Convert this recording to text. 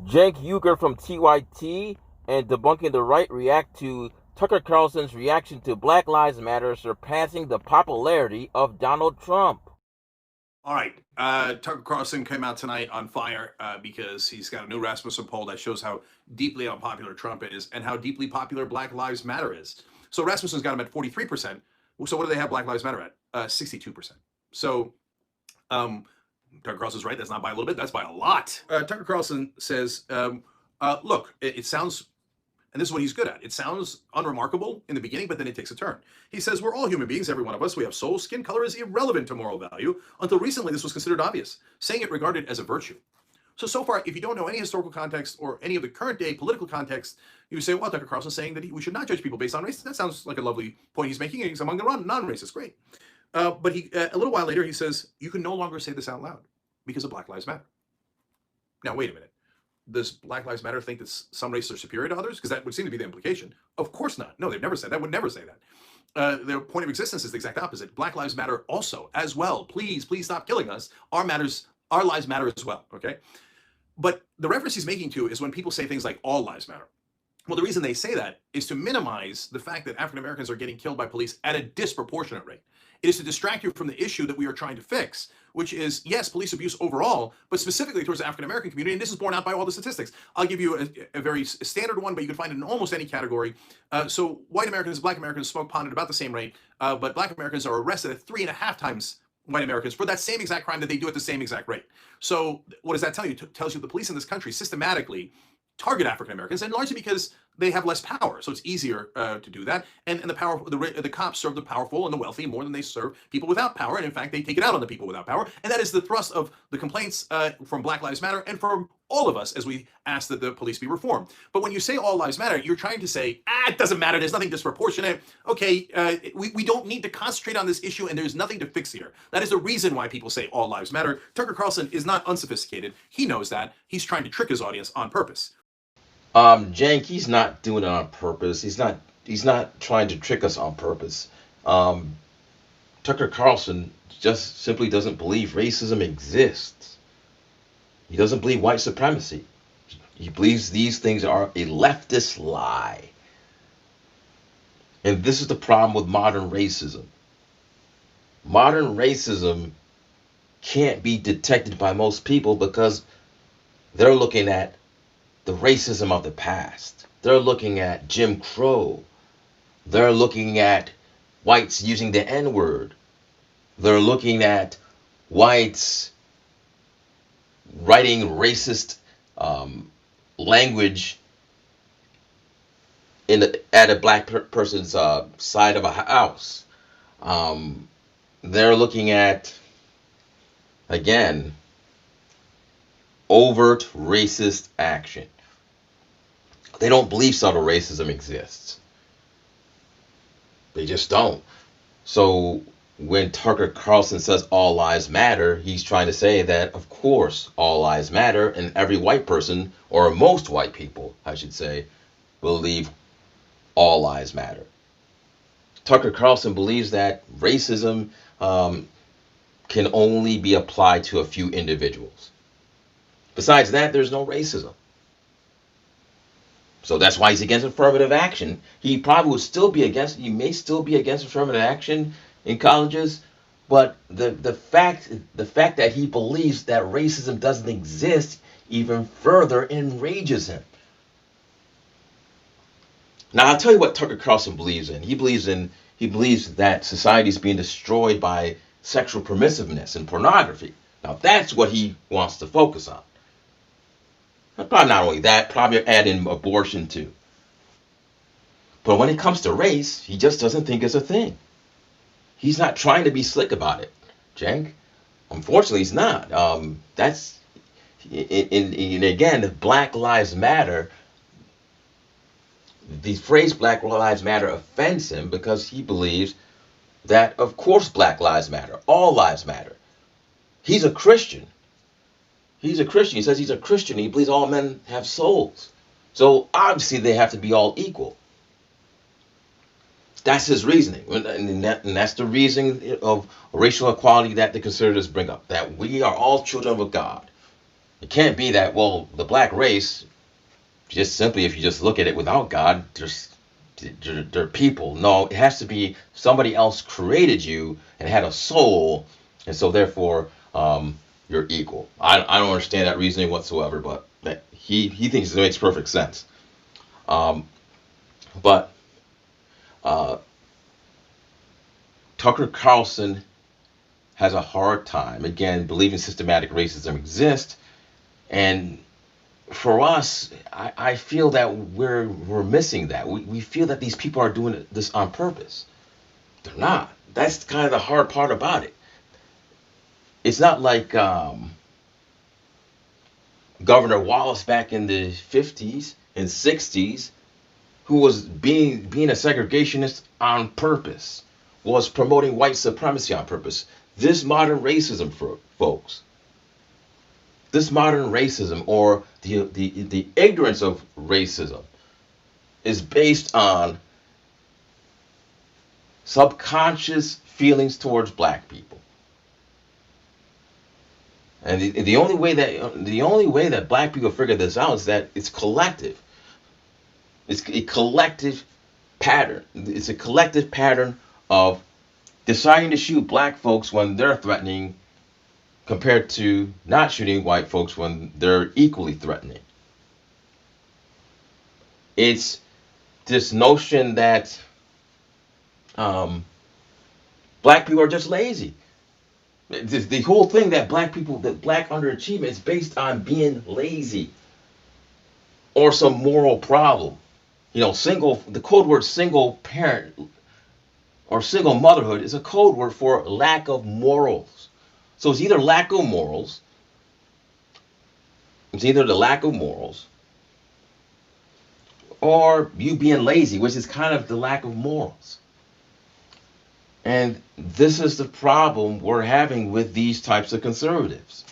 Cenk Uygur from TYT and Debunking the Right react to Tucker Carlson's reaction to Black Lives Matter surpassing the popularity of Donald Trump. All right. Tucker Carlson came out tonight on fire because he's got a new Rasmussen poll that shows how deeply unpopular Trump is and how deeply popular Black Lives Matter is. So Rasmussen's got him at 43%. So what do they have Black Lives Matter at? 62%. So Tucker Carlson's right. That's not by a little bit. That's by a lot. Tucker Carlson says, look, it sounds, and this is what he's good at. It sounds unremarkable in the beginning, but then it takes a turn. He says, we're all human beings, every one of us. We have souls. Skin color is irrelevant to moral value. Until recently, this was considered obvious, saying it regarded as a virtue. So far, if you don't know any historical context or any of the current day political context, you say, well, Tucker Carlson's saying that we should not judge people based on race. That sounds like a lovely point he's making. He's among the non-racists. Great. But a little while later, he says, you can no longer say this out loud because of Black Lives Matter. Now, wait a minute. Does Black Lives Matter think that some races are superior to others? Because that would seem to be the implication. Of course not. No, they've never said that. Would never say that. Their point of existence is the exact opposite. Black Lives Matter also, as well. Please stop killing us. Our lives matter as well, okay? But the reference he's making to is when people say things like all lives matter. Well, the reason they say that is to minimize the fact that African Americans are getting killed by police at a disproportionate rate. It is to distract you from the issue that we are trying to fix, which is, yes, police abuse overall, but specifically towards the African American community. And this is borne out by all the statistics. I'll give you a very standard one, but you can find it in almost any category. So white Americans, Black Americans smoke pot at about the same rate, but Black Americans are arrested at 3.5 times white Americans for that same exact crime that they do at the same exact rate. So what does that tell you? It tells you the police in this country systematically target African Americans, and largely because they have less power, so it's easier to do that. And the cops serve the powerful and the wealthy more than they serve people without power. And in fact, they take it out on the people without power. And that is the thrust of the complaints from Black Lives Matter and from all of us as we ask that the police be reformed. But when you say all lives matter, you're trying to say, it doesn't matter. There's nothing disproportionate. Okay, we don't need to concentrate on this issue, and there's nothing to fix here. That is the reason why people say all lives matter. Tucker Carlson is not unsophisticated. He knows that. He's trying to trick his audience on purpose. Cenk, he's not doing it on purpose. He's not trying to trick us on purpose. Tucker Carlson just simply doesn't believe racism exists. He doesn't believe white supremacy. He believes these things are a leftist lie. And this is the problem with modern racism. Modern racism can't be detected by most people because they're looking at the racism of the past. They're looking at Jim Crow. They're looking at whites using the N-word. They're looking at whites writing racist language at a black person's side of a house. They're looking at, again, overt racist action. They don't believe subtle racism exists. They just don't. So when Tucker Carlson says all lives matter, he's trying to say that, of course, all lives matter, and every white person, or most white people, I should say, believe all lives matter. Tucker Carlson believes that racism can only be applied to a few individuals. Besides that, there's no racism. So that's why he's against affirmative action. He probably would still be against, he may still be against affirmative action in colleges, but the fact that he believes that racism doesn't exist even further enrages him. Now I'll tell you what Tucker Carlson believes in. He believes that society is being destroyed by sexual permissiveness and pornography. Now that's what he wants to focus on. Probably not only that, probably add in abortion too. But when it comes to race, he just doesn't think it's a thing. He's not trying to be slick about it, Cenk. Unfortunately, he's not. That's, and again, Black Lives Matter, the phrase Black Lives Matter offends him because he believes that, of course, Black Lives Matter, all lives matter. He's a Christian. He's a Christian. He says he's a Christian. He believes all men have souls. So obviously they have to be all equal. That's his reasoning. And that's the reasoning of racial equality that the conservatives bring up. That we are all children of God. It can't be that, well, the black race, just simply if you just look at it without God, they're people. No, it has to be somebody else created you and had a soul, and so therefore you're equal. I don't understand that reasoning whatsoever, but he thinks it makes perfect sense. Um, but uh, Tucker Carlson has a hard time again believing systematic racism exists, and for us, I feel that we're missing that. We feel that these people are doing this on purpose. They're not. That's kind of the hard part about it. It's not like Governor Wallace back in the 50s and 60s, who was being a segregationist on purpose, was promoting white supremacy on purpose. This modern racism, folks, this modern racism, or the ignorance of racism, is based on subconscious feelings towards black people. And the only way that black people figure this out is that it's collective. It's a collective pattern. It's a collective pattern of deciding to shoot black folks when they're threatening, compared to not shooting white folks when they're equally threatening. It's this notion that black people are just lazy. The whole thing that black underachievement is based on being lazy or some moral problem. You know, the code word single parent or single motherhood is a code word for lack of morals. So it's either lack of morals, it's either the lack of morals, or you being lazy, which is kind of the lack of morals. And this is the problem we're having with these types of conservatives.